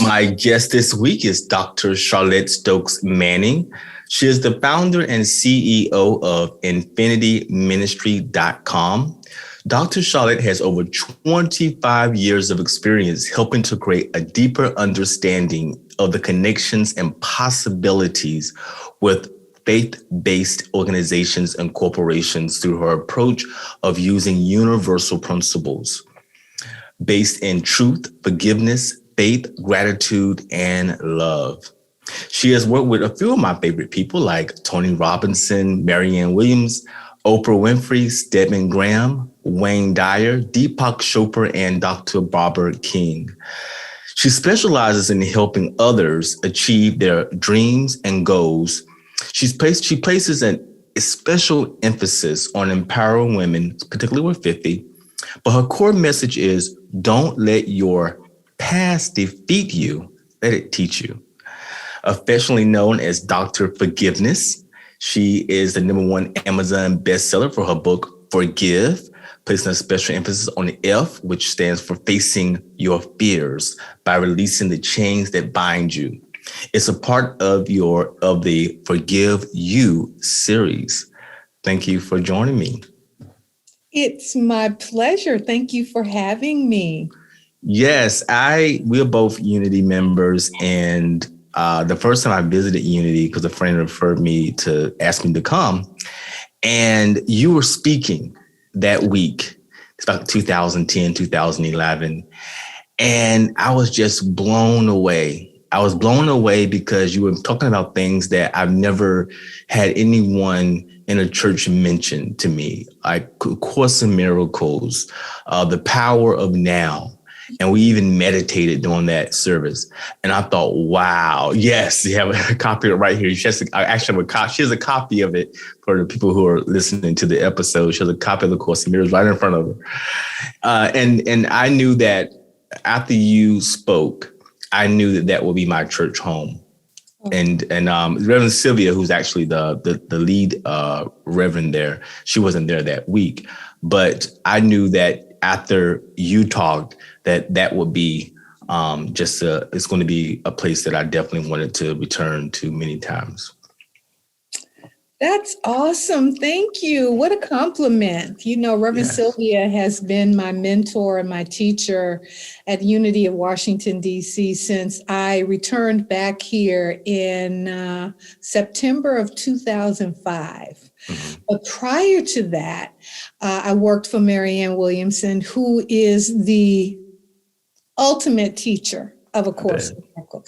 My guest this week is Dr. Charlette Stokes Manning. She is the founder and CEO of infinityministry.com. Dr. Charlette has over 25 years of experience helping to create a deeper understanding of the connections and possibilities with faith-based organizations and corporations through her approach of using universal principles based in truth, forgiveness, faith, gratitude, and love. She has worked with a few of my favorite people like Tony Robinson, Marianne Williams, Oprah Winfrey, Stedman Graham, Wayne Dyer, Deepak Chopra, and Dr. Barbara King. She specializes in helping others achieve their dreams and goals. She places a special emphasis on empowering women, particularly with 50, but her core message is don't let your past defeat you, let it teach you. Affectionately known as Dr. Forgiveness, she is the #1 Amazon bestseller for her book, Forgive, placing a special emphasis on the F, which stands for facing your fears by releasing the chains that bind you. It's a part of the Forgive You series. Thank you for joining me. It's my pleasure. Thank you for having me. Yes, we are both Unity members, and the first time I visited Unity, because a friend referred me to ask me to come, and you were speaking that week. It's about 2010, 2011, and I was just blown away. I was blown away because you were talking about things that I've never had anyone in a church mention to me, like Course in Miracles, the power of now. And we even meditated during that service. And I thought, wow, yes, you have a copy of it right here. She has a copy of it for the people who are listening to the episode. She has a copy of the Course in Miracles right in front of her. And I knew that after you spoke, I knew that would be my church home. And Reverend Sylvia, who's actually the lead reverend there, she wasn't there that week. But I knew that after you talked, that would be it's going to be a place that I definitely wanted to return to many times. That's awesome. Thank you. What a compliment. Reverend Sylvia has been my mentor and my teacher at Unity of Washington, D.C. since I returned back here in September of 2005. Mm-hmm. But prior to that, I worked for Marianne Williamson, who is the ultimate teacher of A Course in Miracles.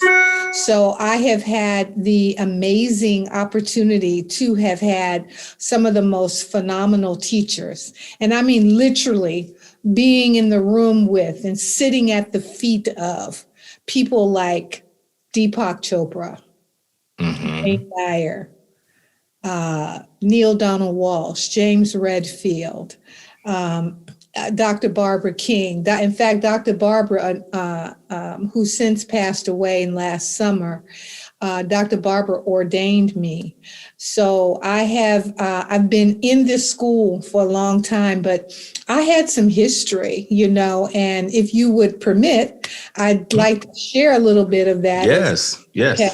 So I have had the amazing opportunity to have had some of the most phenomenal teachers. And I mean, literally being in the room with and sitting at the feet of people like Deepak Chopra, Wayne Dyer, Neil Donald Walsh, James Redfield, Dr. Barbara King. In fact, Dr. Barbara, who since passed away in last summer, Dr. Barbara ordained me. So I've been in this school for a long time, but I had some history, and if you would permit, I'd like to share a little bit of that. Yes. Okay.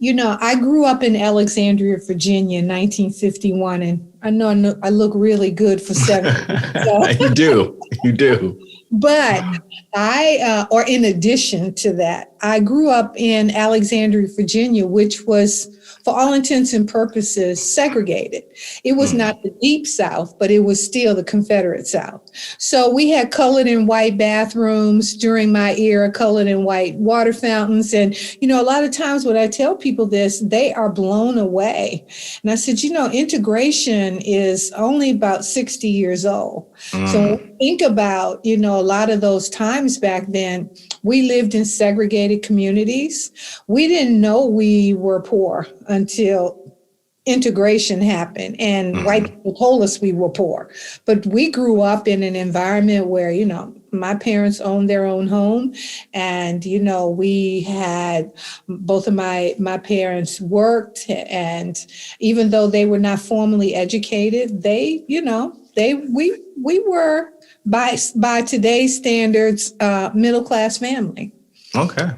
I grew up in Alexandria, Virginia in 1951, and I know I look really good for 7. So. You do. But or in addition to that, I grew up in Alexandria, Virginia, which was, for all intents and purposes, segregated. It was not the deep South, but it was still the Confederate South. So we had colored and white bathrooms during my era, colored and white water fountains. And, a lot of times when I tell people this, they are blown away. And I said, integration is only about 60 years old. So think about, a lot of those times back then, we lived in segregated communities. We didn't know we were poor until integration happened and white people told us we were poor. But we grew up in an environment where, my parents owned their own home, and, we had both of my parents worked, and even though they were not formally educated, we were by today's standards, middle-class family. Okay.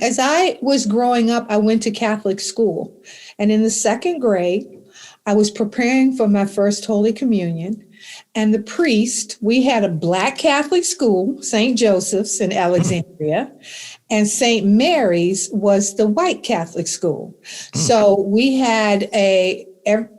As I was growing up, I went to Catholic school. And in the second grade, I was preparing for my first Holy Communion. And the priest, we had a Black Catholic school, St. Joseph's in Alexandria, and St. Mary's was the white Catholic school. So we had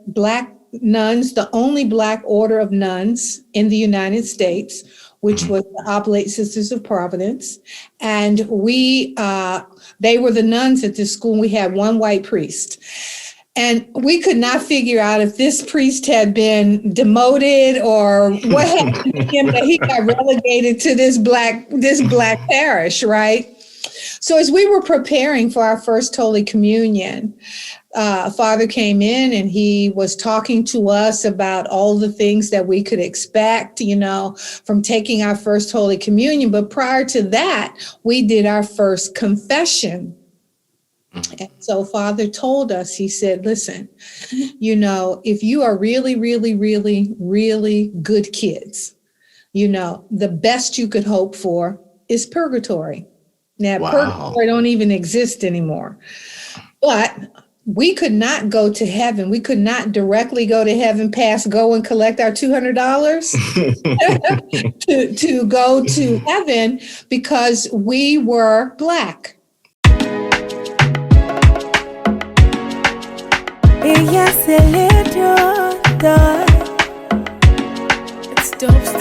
Black nuns, the only Black order of nuns in the United States, which was the Oblate Sisters of Providence. And they were the nuns at this school. We had one white priest. And we could not figure out if this priest had been demoted or what happened to him, that he got relegated to this black parish, right? So as we were preparing for our first Holy Communion, Father came in and he was talking to us about all the things that we could expect, from taking our first Holy Communion. But prior to that, we did our first confession. And so Father told us, he said, listen, if you are really, really, really, really good kids, the best you could hope for is purgatory. Now, purgatory don't even exist anymore. But we could not go to heaven. We could not directly go to heaven, go and collect our $200 to go to heaven because we were Black. It's Stokes.